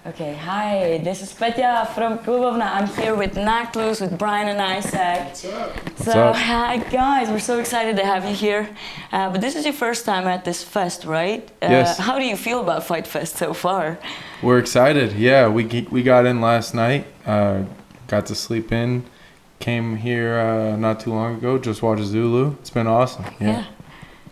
Okay, hi, this is Petya from Klubovna. I'm here with Naklus, with Brian and Isaac. What's up? So, hi guys, we're so excited to have you here. But this is your first time at this fest, right? Yes. How do you feel about Fajtfest so far? We're excited. Yeah, we got in last night. Got to sleep in. Came here not too long ago. Just watched Zulu. It's been awesome. Yeah.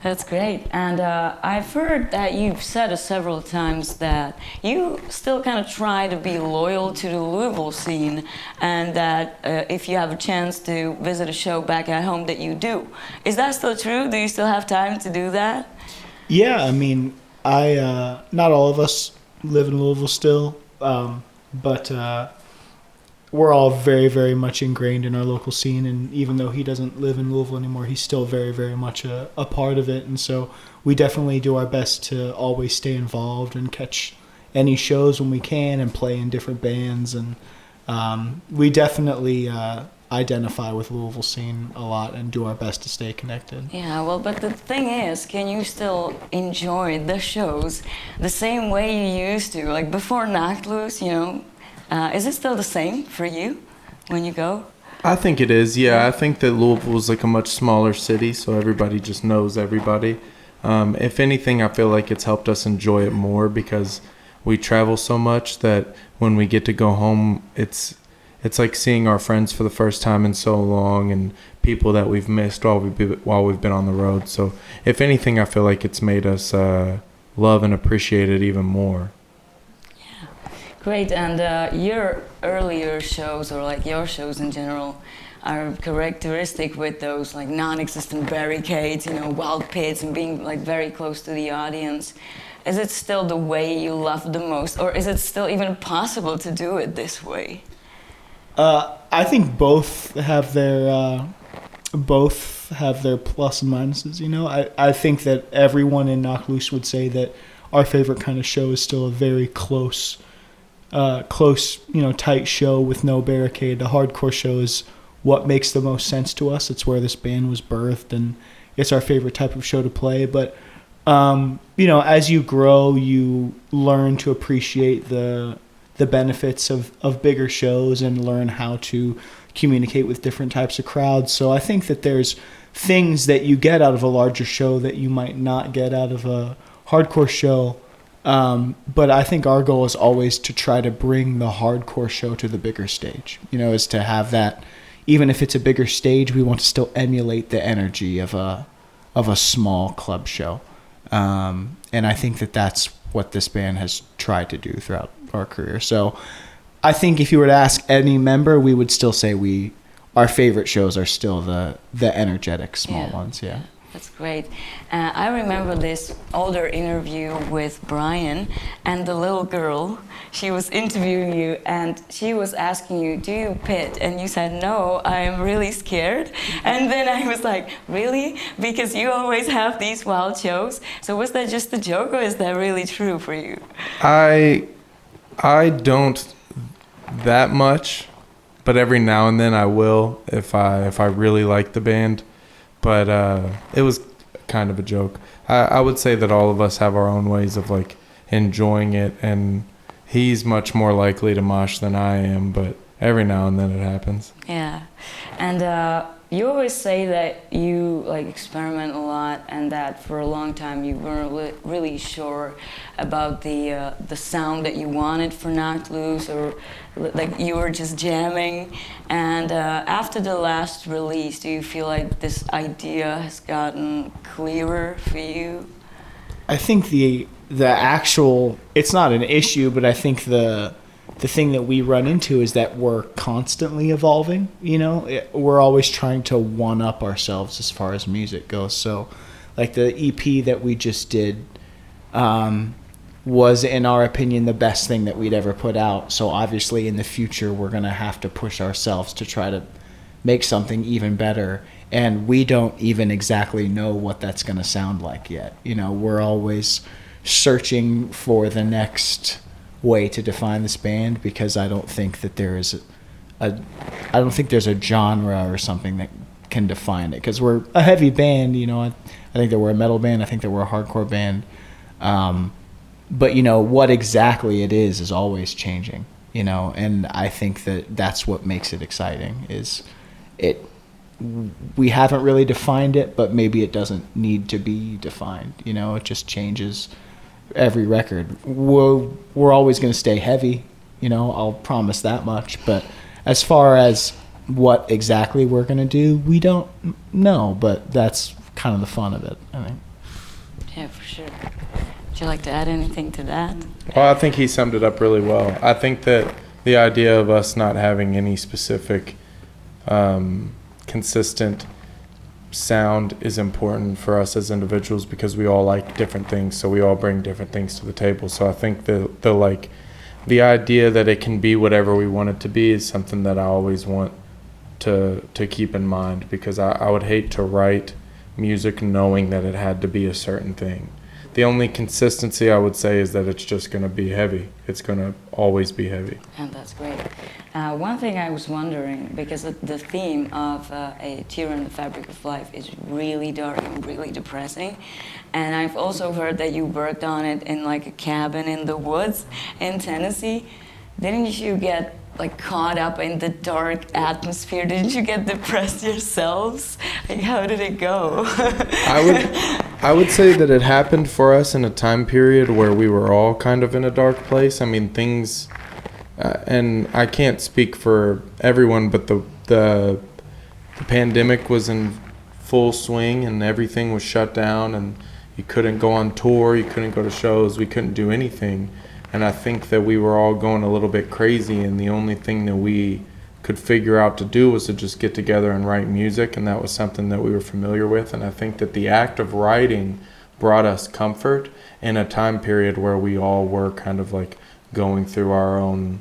That's great. And I've heard that you've said several times that you still kind of try to be loyal to the Louisville scene, and that if you have a chance to visit a show back at home, that you do. Is that still true? Do you still have time to do that? Yeah, I mean, not all of us live in Louisville still, but we're all very, very much ingrained in our local scene, and even though he doesn't live in Louisville anymore, he's still very, very much a part of it, and so we definitely do our best to always stay involved and catch any shows when we can and play in different bands, and we definitely identify with Louisville scene a lot and do our best to stay connected. Yeah, well, but the thing is, can you still enjoy the shows the same way you used to, like before Nachtloos, you know? Is it still the same for you when you go? I think it is, yeah. I think that Louisville's like a much smaller city, so everybody just knows everybody. If anything, I feel like it's helped us enjoy it more because we travel so much that when we get to go home, it's like seeing our friends for the first time in so long and people that we've missed while we've been on the road. So if anything, I feel like it's made us love and appreciate it even more. Great, and your earlier shows, or like your shows in general, are characteristic with those like non-existent barricades, you know, wild pits, and being like very close to the audience. Is it still the way you love the most, or is it still even possible to do it this way? I think both have their plus and minuses. You know, I think that everyone in Knock Loose would say that our favorite kind of show is still a very close, you know, tight show with no barricade. The hardcore show is what makes the most sense to us. It's where this band was birthed, and it's our favorite type of show to play. But, you know, as you grow, you learn to appreciate the benefits of bigger shows and learn how to communicate with different types of crowds. So I think that there's things that you get out of a larger show that you might not get out of a hardcore show. But I think our goal is always to try to bring the hardcore show to the bigger stage, you know, is to have that, even if it's a bigger stage, we want to still emulate the energy of a small club show. And I think that that's what this band has tried to do throughout our career. So I think if you were to ask any member, we would still say our favorite shows are still the energetic small ones. Yeah. That's great. I remember this older interview with Brian, and the little girl, she was interviewing you, and she was asking you, do you pit? And you said, no, I'm really scared. And then I was like, really? Because you always have these wild shows. So was that just a joke, or is that really true for you? I don't that much, but every now and then I will if I really like the band. But it was kind of a joke. I would say that all of us have our own ways of like enjoying it, and he's much more likely to mosh than I am, but every now and then it happens. Yeah, and you always say that you like experiment a lot, and that for a long time you weren't really sure about the sound that you wanted for Knocked Loose, or like you were just jamming. And after the last release, do you feel like this idea has gotten clearer for you? I think the actual, it's not an issue, but I think the thing that we run into is that we're constantly evolving. You know, we're always trying to one up ourselves as far as music goes. So like the EP that we just did was, in our opinion, the best thing that we'd ever put out. So obviously in the future, we're going to have to push ourselves to try to make something even better. And we don't even exactly know what that's going to sound like yet. You know, we're always searching for the next way to define this band, because I don't think that there is there's a genre or something that can define it, because we're a heavy band. You know, I think that we're a metal band, I think that we're a hardcore band, but what exactly it is always changing, and I think that that's what makes it exciting. We haven't really defined it, but maybe it doesn't need to be defined. It just changes every record. We're always going to stay heavy, I'll promise that much. But as far as what exactly we're going to do, we don't know. But that's kind of the fun of it, I think. Yeah, for sure. Would you like to add anything to that? Well, I think he summed it up really well. I think that the idea of us not having any specific consistent sound is important for us as individuals because we all like different things, so we all bring different things to the table. So I think the idea that it can be whatever we want it to be is something that I always want to keep in mind, because I would hate to write music knowing that it had to be a certain thing. The only consistency I would say is that it's just going to be heavy. It's going to always be heavy. And that's great. One thing I was wondering, because the theme of A Tear in the Fabric of Life is really dark and really depressing. And I've also heard that you worked on it in like a cabin in the woods in Tennessee. Didn't you get caught up in the dark atmosphere? Didn't you get depressed yourselves? How did it go? I would say that it happened for us in a time period where we were all kind of in a dark place. I mean, things, and I can't speak for everyone, but the pandemic was in full swing and everything was shut down, and you couldn't go on tour, you couldn't go to shows, we couldn't do anything. And I think that we were all going a little bit crazy, and the only thing that we could figure out to do was to just get together and write music, and that was something that we were familiar with. And I think that the act of writing brought us comfort in a time period where we all were kind of going through our own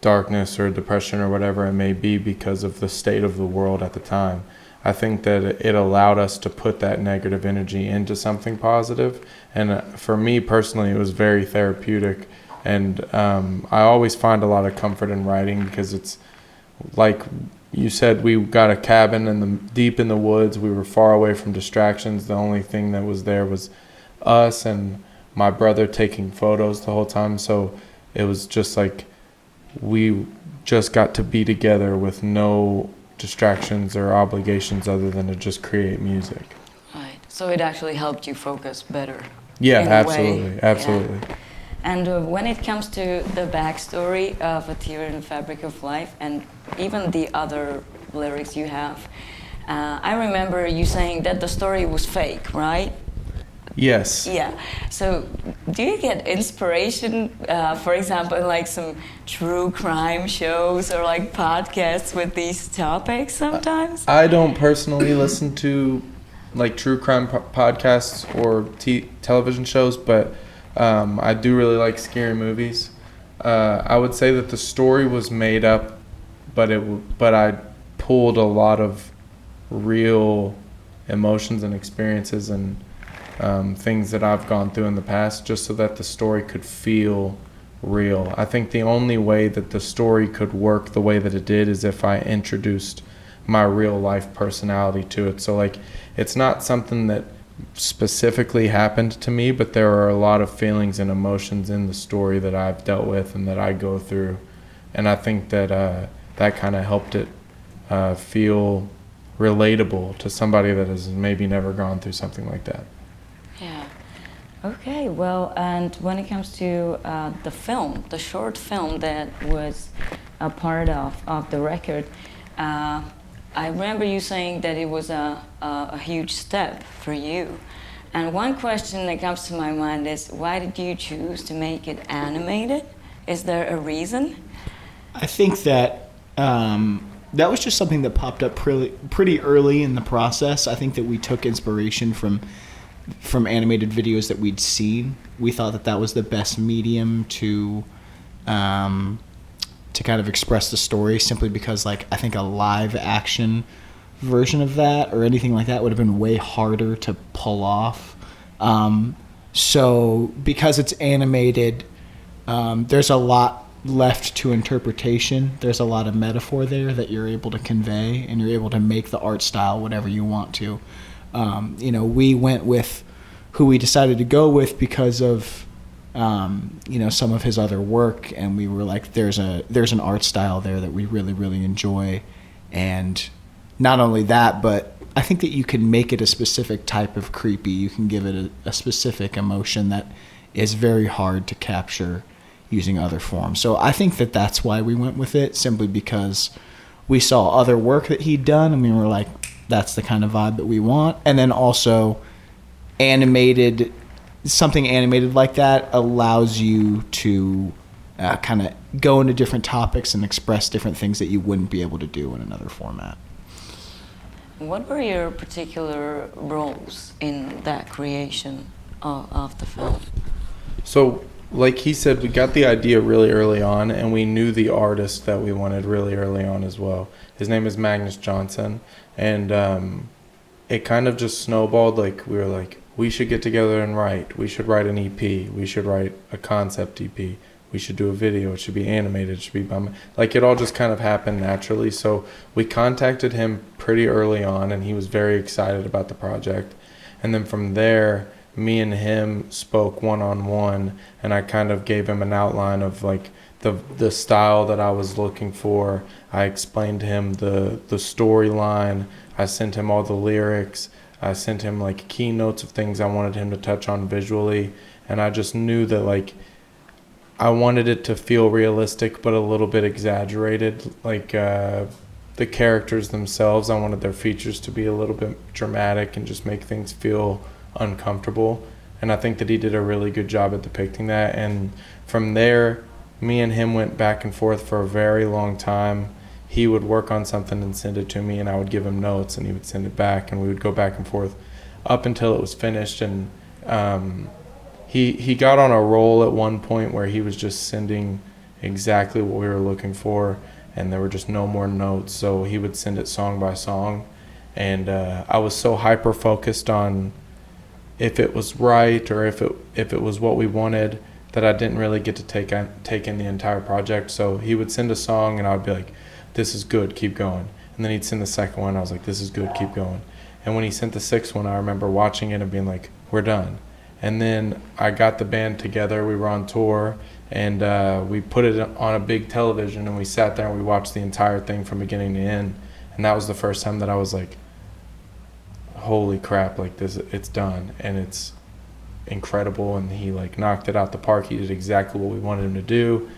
darkness or depression or whatever it may be because of the state of the world at the time. I think that it allowed us to put that negative energy into something positive. And for me personally, it was very therapeutic. And I always find a lot of comfort in writing because it's like you said, we got a cabin deep in the woods. We were far away from distractions. The only thing that was there was us and my brother taking photos the whole time. So it was just like we just got to be together with no distractions or obligations other than to just create music. Right. So it actually helped you focus better. Yeah, absolutely. Yeah. And when it comes to the backstory of A Tear in the Fabric of Life and even the other lyrics you have, I remember you saying that the story was fake, right? Yes. Yeah. So do you get inspiration, for example, in some true crime shows or podcasts with these topics sometimes? I don't personally listen to true crime podcasts or television shows, but I do really like scary movies. I would say that the story was made up, but I pulled a lot of real emotions and experiences and things that I've gone through in the past just so that the story could feel real. I think the only way that the story could work the way that it did is if I introduced my real life personality to it. So it's not something that specifically happened to me, but there are a lot of feelings and emotions in the story that I've dealt with and that I go through. And I think that that kind of helped it feel relatable to somebody that has maybe never gone through something like that. Yeah. Okay, well, and when it comes to the film, the short film that was a part of the record, I remember you saying that it was a huge step for you. And one question that comes to my mind is, why did you choose to make it animated? Is there a reason? I think that that was just something that popped up pretty early in the process. I think that we took inspiration from animated videos that we'd seen. We thought that was the best medium to kind of express the story, simply because I think a live action version of that or anything like that would have been way harder to pull off. So because it's animated, there's a lot left to interpretation. There's a lot of metaphor there that you're able to convey, and you're able to make the art style whatever you want to. We went with who we decided to go with because of some of his other work, and we were like, there's an art style there that we really, really enjoy. And not only that, but I think that you can make it a specific type of creepy. You can give it a specific emotion that is very hard to capture using other forms. So I think that that's why we went with it, simply because we saw other work that he'd done, and we were like, that's the kind of vibe that we want. And then also something animated like that allows you to kind of go into different topics and express different things that you wouldn't be able to do in another format. What were your particular roles in that creation of the film? So, like he said, we got the idea really early on, and we knew the artist that we wanted really early on as well. His name is Magnus Johnson, and it kind of just snowballed. Like, we were like, we should get together and write. We should write an EP. We should write a concept EP. We should do a video. It should be animated. It should be like, it all just kind of happened naturally. So we contacted him pretty early on, and he was very excited about the project. And then from there, me and him spoke one-on-one, and I kind of gave him an outline of like the style that I was looking for. I explained to him the storyline. I sent him all the lyrics. I sent him like keynotes of things I wanted him to touch on visually. And I just knew that like I wanted it to feel realistic but a little bit exaggerated. Like the characters themselves, I wanted their features to be a little bit dramatic and just make things feel uncomfortable. And I think that he did a really good job at depicting that. And from there, me and him went back and forth for a very long time. He would work on something and send it to me, and I would give him notes, and he would send it back, and we would go back and forth up until it was finished. And he got on a roll at one point where he was just sending exactly what we were looking for, and there were just no more notes. So he would send it song by song, and I was so hyper focused on if it was right or if it was what we wanted that I didn't really get to take in the entire project. So he would send a song, and I would be like, this is good, keep going. And then he'd send the second one, I was like, this is good, keep going. And when he sent the sixth one, I remember watching it and being like, we're done. And then I got the band together, we were on tour, and we put it on a big television, and we sat there and we watched the entire thing from beginning to end. And that was the first time that I was like, holy crap, like this, it's done, and it's incredible. And he like knocked it out the park. He did exactly what we wanted him to do.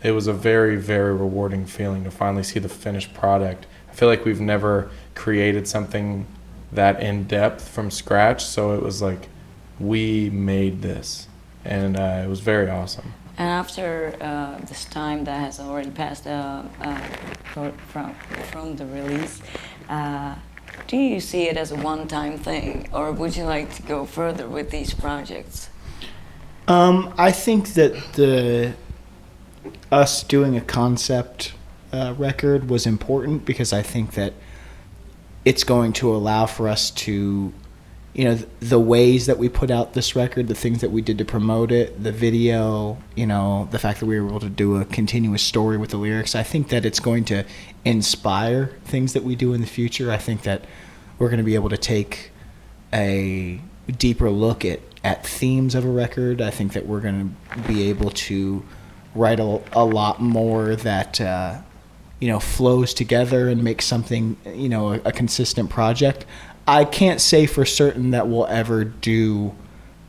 It was a very, very rewarding feeling to finally see the finished product. I feel like we've never created something that in depth from scratch, so it was like we made this, and it was very awesome. And after this time that has already passed from the release, do you see it as a one-time thing, or would you like to go further with these projects? I think that us doing a concept record was important, because I think that it's going to allow for us to, the ways that we put out this record, the things that we did to promote it, the video, the fact that we were able to do a continuous story with the lyrics. I think that it's going to inspire things that we do in the future. I think that we're going to be able to take a deeper look at themes of a record. I think that we're going to be able to write a lot more that flows together and makes something, a consistent project. I can't say for certain that we'll ever do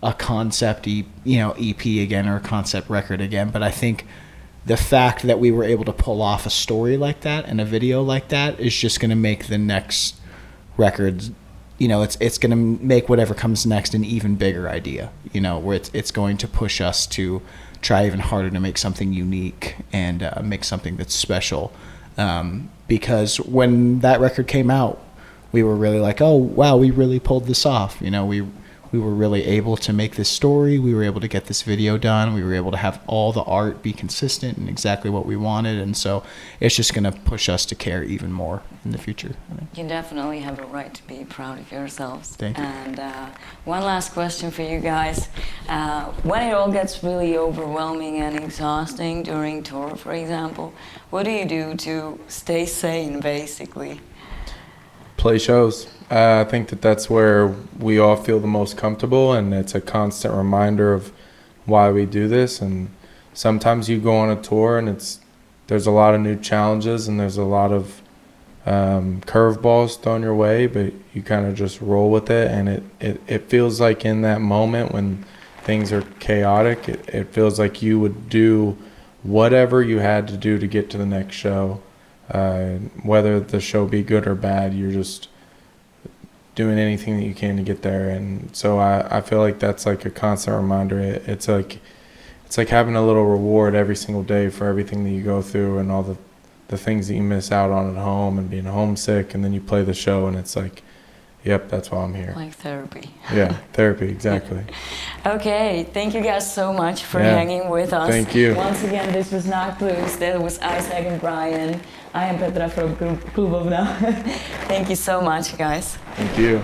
a concept EP again, or a concept record again, but I think the fact that we were able to pull off a story like that and a video like that is just going to make the next record, it's going to make whatever comes next an even bigger idea, where it's going to push us to try even harder to make something unique and make something that's special. Because when that record came out, we were really like, oh, wow, we really pulled this off. We were really able to make this story. We were able to get this video done. We were able to have all the art be consistent and exactly what we wanted. And so it's just going to push us to care even more in the future, I think. You definitely have a right to be proud of yourselves. Thank you. And one last question for you guys. When it all gets really overwhelming and exhausting during tour, for example, what do you do to stay sane, basically? Play shows. I think that's where we all feel the most comfortable, and it's a constant reminder of why we do this. And sometimes you go on a tour and there's a lot of new challenges and there's a lot of curveballs thrown your way, but you kind of just roll with it. And it feels like in that moment when things are chaotic, it feels like you would do whatever you had to do to get to the next show. Whether the show be good or bad, you're just doing anything that you can to get there. And so I feel like that's like a constant reminder. It's like having a little reward every single day for everything that you go through and all the things that you miss out on at home and being homesick, and then you play the show and it's like, yep, that's why I'm here. Like therapy. Yeah, therapy, exactly. Okay, thank you guys so much for hanging with us. Thank you. Once again, this was Not Clues. That was Isaac and Brian. I am Petra from Klubovna. Thank you so much, guys. Thank you.